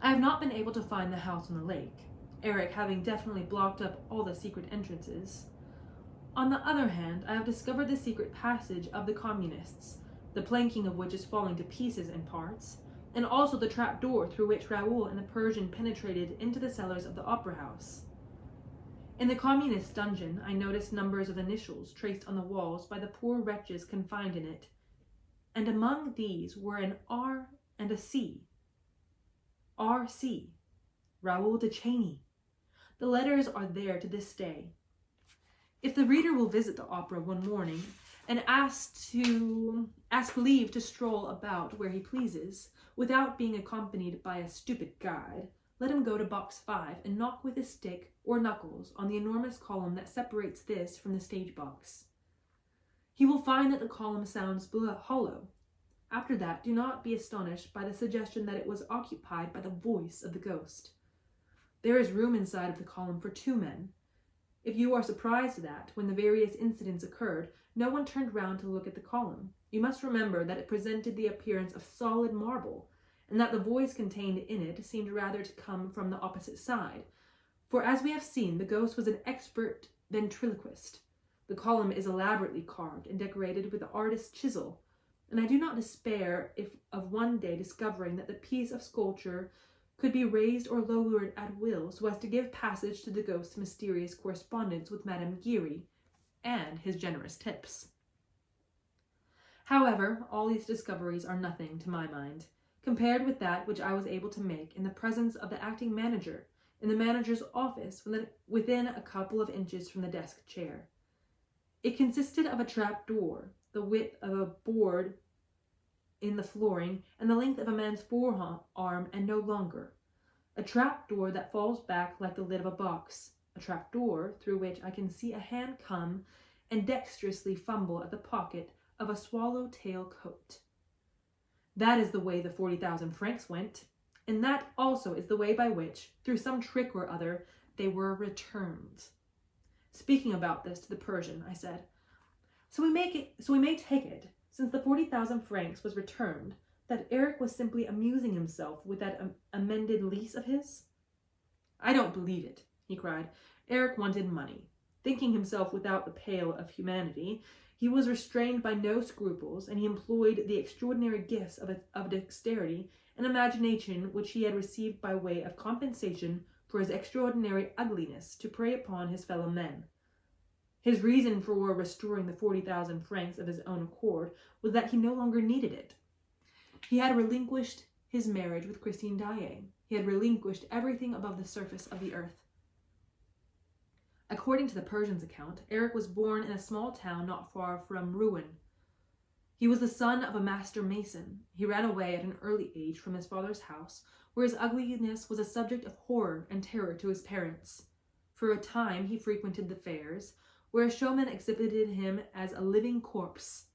I have not been able to find the house on the lake, Erik having definitely blocked up all the secret entrances. On the other hand, I have discovered the secret passage of the communists, the planking of which is falling to pieces in parts, and also the trap door through which Raoul and the Persian penetrated into the cellars of the opera house. In the communist dungeon, I noticed numbers of initials traced on the walls by the poor wretches confined in it, and among these were an R and a C. R.C. Raoul de Cheney. The letters are there to this day. If the reader will visit the opera one morning and ask leave to stroll about where he pleases, without being accompanied by a stupid guide, let him go to box 5 and knock with his stick or knuckles on the enormous column that separates this from the stage box. He will find that the column sounds hollow. After that, do not be astonished by the suggestion that it was occupied by the voice of the ghost. There is room inside of the column for 2 men. If you are surprised that, when the various incidents occurred, no one turned round to look at the column, you must remember that it presented the appearance of solid marble, and that the voice contained in it seemed rather to come from the opposite side, for as we have seen, the ghost was an expert ventriloquist. The column is elaborately carved and decorated with the artist's chisel, and I do not despair of one day discovering that the piece of sculpture could be raised or lowered at will so as to give passage to the ghost's mysterious correspondence with Madame Giry and his generous tips. However, all these discoveries are nothing to my mind, compared with that which I was able to make in the presence of the acting manager, in the manager's office, within a couple of inches from the desk chair. It consisted of a trap door, the width of a board in the flooring, and the length of a man's forearm and no longer. A trap door that falls back like the lid of a box. A trap door through which I can see a hand come and dexterously fumble at the pocket of a swallow-tail coat. That is the way the 40,000 francs went, and that also is the way by which, through some trick or other, they were returned. Speaking about this to the Persian, I said, So we may take it, since the 40,000 francs was returned, that Erik was simply amusing himself with that amended lease of his? I don't believe it, he cried. Erik wanted money. Thinking himself without the pale of humanity, he was restrained by no scruples, and he employed the extraordinary gifts of dexterity and imagination which he had received by way of compensation for his extraordinary ugliness to prey upon his fellow men. His reason for restoring the 40,000 francs of his own accord was that he no longer needed it. He had relinquished his marriage with Christine Daae. He had relinquished everything above the surface of the earth. According to the Persian's account, Erik was born in a small town not far from Rouen. He was the son of a master mason. He ran away at an early age from his father's house, where his ugliness was a subject of horror and terror to his parents. For a time he frequented the fairs, where a showman exhibited him as a living corpse.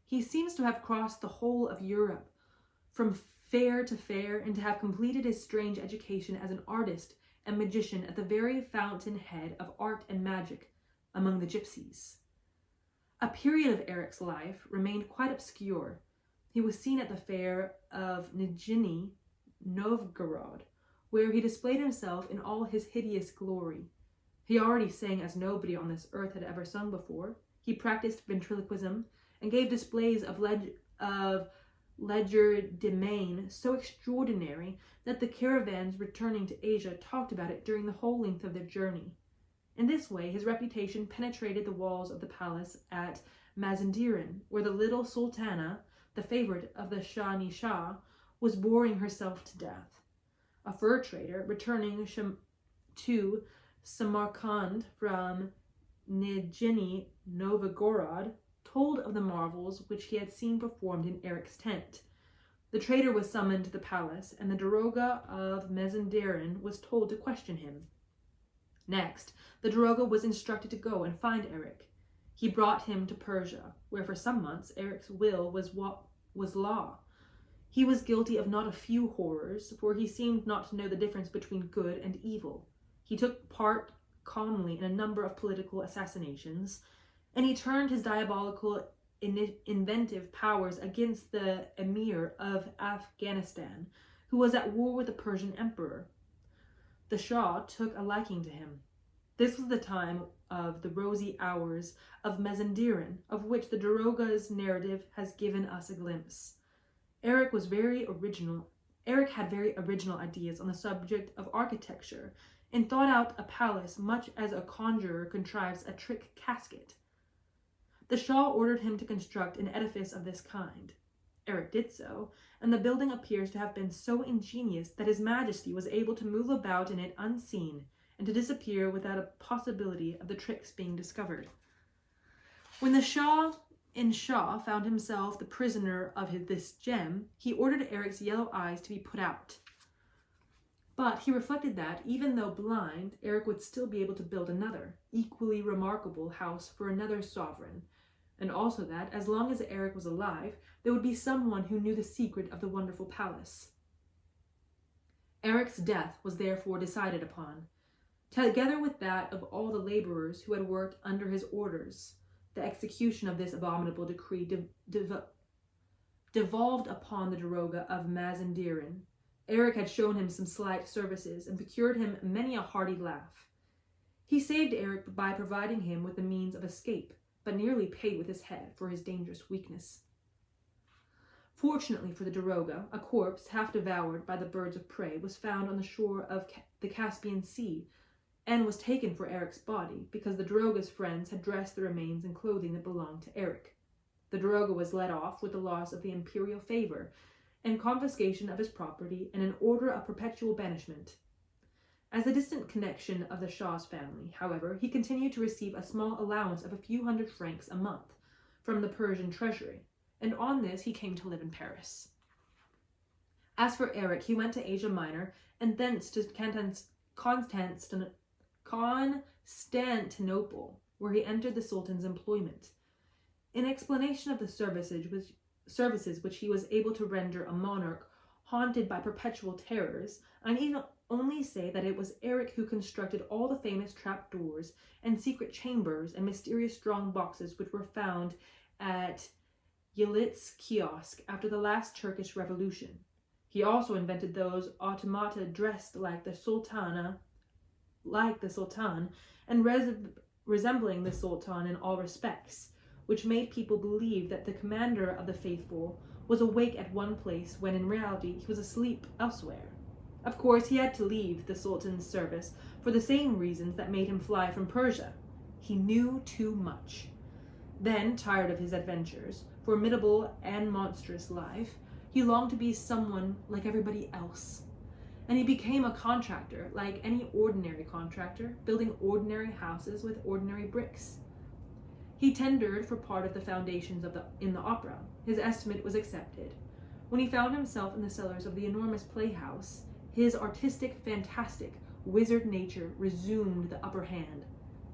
He seems to have crossed the whole of Europe, from fair to fair, and to have completed his strange education as an artist and magician at the very fountain-head of art and magic among the gypsies. A period of Erik's life remained quite obscure. He was seen at the fair of Nijni Novgorod, where he displayed himself in all his hideous glory. He already sang as nobody on this earth had ever sung before. He practiced ventriloquism and gave displays of legerdemain so extraordinary that the caravans returning to Asia talked about it during the whole length of their journey. In this way, his reputation penetrated the walls of the palace at Mazanderan, where the little sultana, the favorite of the Shah, was boring herself to death. A fur trader, returning to Samarkand from Nizhny Novgorod, told of the marvels which he had seen performed in Erik's tent. The trader was summoned to the palace, and the daroga of Mazanderan was told to question him. Next, the daroga was instructed to go and find Erik. He brought him to Persia, where for some months Erik's will was law. He was guilty of not a few horrors, for he seemed not to know the difference between good and evil. He took part calmly in a number of political assassinations, and he turned his diabolical inventive powers against the emir of Afghanistan, who was at war with the Persian emperor. The Shah took a liking to him. This was the time of the rosy hours of Mazanderan, of which the daroga's narrative has given us a glimpse. Erik had very original ideas on the subject of architecture, and thought out a palace much as a conjurer contrives a trick casket. The Shah ordered him to construct an edifice of this kind. Erik did so, and the building appears to have been so ingenious that His Majesty was able to move about in it unseen and to disappear without a possibility of the tricks being discovered. When the Shah found himself the prisoner of this gem, he ordered Erik's yellow eyes to be put out. But he reflected that, even though blind, Erik would still be able to build another, equally remarkable house for another sovereign, and also that, as long as Erik was alive, there would be someone who knew the secret of the wonderful palace. Erik's death was therefore decided upon, together with that of all the laborers who had worked under his orders. The execution of this abominable decree devolved upon the daroga of Mazanderan. Erik had shown him some slight services and procured him many a hearty laugh. He saved Erik by providing him with the means of escape, but nearly paid with his head for his dangerous weakness. Fortunately for the daroga, a corpse, half devoured by the birds of prey, was found on the shore of the Caspian Sea, and was taken for Erik's body, because the daroga's friends had dressed the remains in clothing that belonged to Erik. The daroga was let off with the loss of the imperial favor, and confiscation of his property, and an order of perpetual banishment. As a distant connection of the Shah's family, however, he continued to receive a small allowance of a few hundred francs a month from the Persian treasury, and on this he came to live in Paris. As for Erik, he went to Asia Minor, and thence to Constantinople, where he entered the Sultan's employment. In explanation of the services which he was able to render a monarch haunted by perpetual terrors, I need only say that it was Erik who constructed all the famous trapdoors and secret chambers and mysterious strong boxes which were found at Yelit's kiosk after the last Turkish revolution. He also invented those automata dressed like the Sultan, and resembling the Sultan in all respects, which made people believe that the commander of the faithful was awake at one place when in reality he was asleep elsewhere. Of course, he had to leave the Sultan's service for the same reasons that made him fly from Persia. He knew too much. Then, tired of his adventures, formidable and monstrous life, he longed to be someone like everybody else. And he became a contractor, like any ordinary contractor, building ordinary houses with ordinary bricks. He tendered for part of the foundations in the opera. His estimate was accepted. When he found himself in the cellars of the enormous playhouse, his artistic, fantastic, wizard nature resumed the upper hand.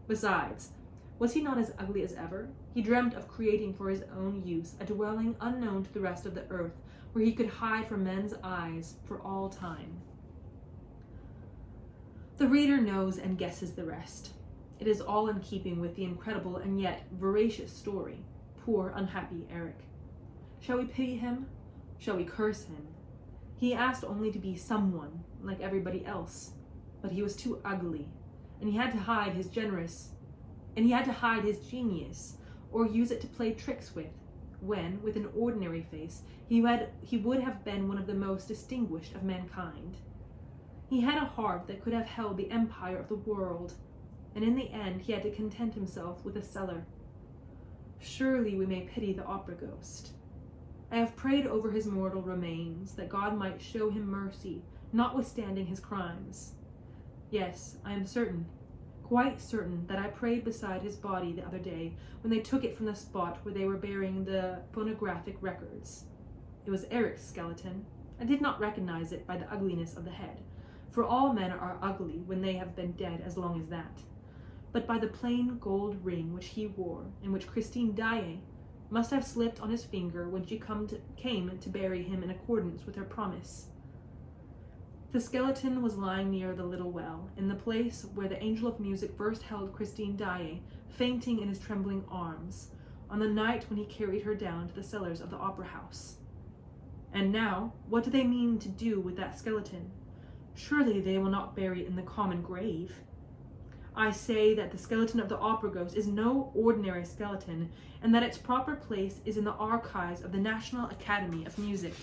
Besides, was he not as ugly as ever? He dreamt of creating for his own use a dwelling unknown to the rest of the earth, where he could hide from men's eyes for all time. The reader knows and guesses the rest. It is all in keeping with the incredible and yet veracious story. Poor, unhappy Erik. Shall we pity him? Shall we curse him? He asked only to be someone, like everybody else, but he was too ugly, and he had to hide his genius, or use it to play tricks with, when, with an ordinary face, he would have been one of the most distinguished of mankind. He had a heart that could have held the empire of the world, and in the end he had to content himself with a cellar. Surely we may pity the opera ghost. I have prayed over his mortal remains, that God might show him mercy, notwithstanding his crimes. Yes, I am certain, quite certain, that I prayed beside his body the other day, when they took it from the spot where they were burying the phonographic records. It was Erik's skeleton. I did not recognize it by the ugliness of the head, for all men are ugly when they have been dead as long as that, but by the plain gold ring which he wore, and which Christine Daae must have slipped on his finger when she came to bury him in accordance with her promise. The skeleton was lying near the little well, in the place where the angel of music first held Christine Daae, fainting in his trembling arms, on the night when he carried her down to the cellars of the opera house. And now, what do they mean to do with that skeleton? Surely they will not bury it in the common grave. I say that the skeleton of the opera ghost is no ordinary skeleton, and that its proper place is in the archives of the National Academy of Music.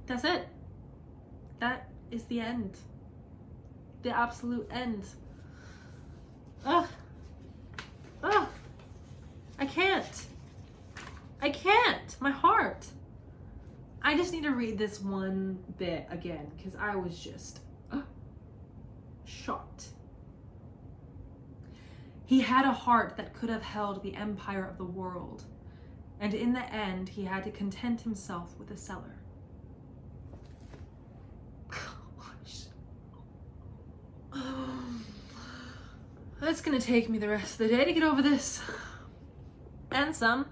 That's it. That is the end. The absolute end. Ugh. Ugh. I can't. My heart. I just need to read this one bit again, because I was just shocked. He had a heart that could have held the empire of the world, and in the end he had to content himself with a cellar. That's gonna take me the rest of the day to get over this. And some.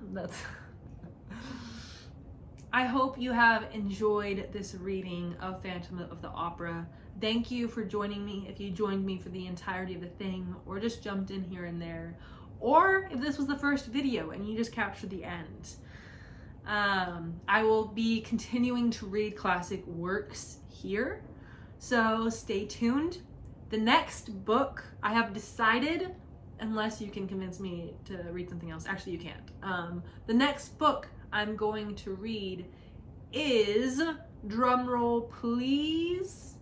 I hope you have enjoyed this reading of Phantom of the Opera. Thank you for joining me, if you joined me for the entirety of the thing, or just jumped in here and there, or if this was the first video and you just captured the end. I will be continuing to read classic works here, so stay tuned. The next book, I have decided, unless you can convince me to read something else. Actually, you can't. The next book I'm going to read is, drumroll please,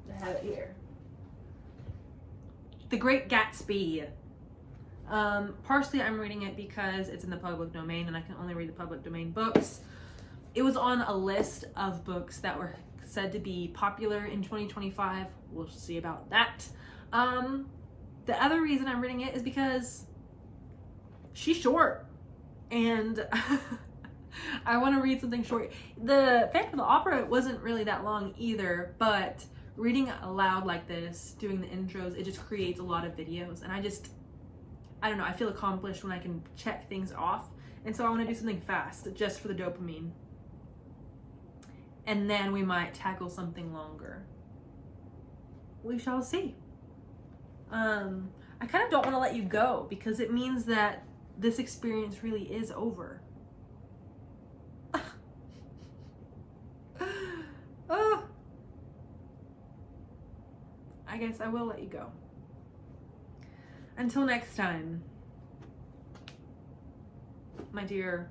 I have it here, The Great Gatsby. Partially I'm reading it because it's in the public domain and I can only read the public domain books. It was on a list of books that were said to be popular in 2025. We'll see about that. The other reason I'm reading it is because she's short, and I want to read something short. The Phantom of the Opera wasn't really that long either, but reading aloud like this, doing the intros, it just creates a lot of videos, and I don't know, I feel accomplished when I can check things off, and so I want to do something fast, just for the dopamine. And then we might tackle something longer. We shall see. I kind of don't want to let you go, because it means that this experience really is over. I guess I will let you go. Until next time, my dear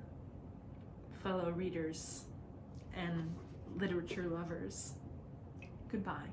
fellow readers and literature lovers, goodbye.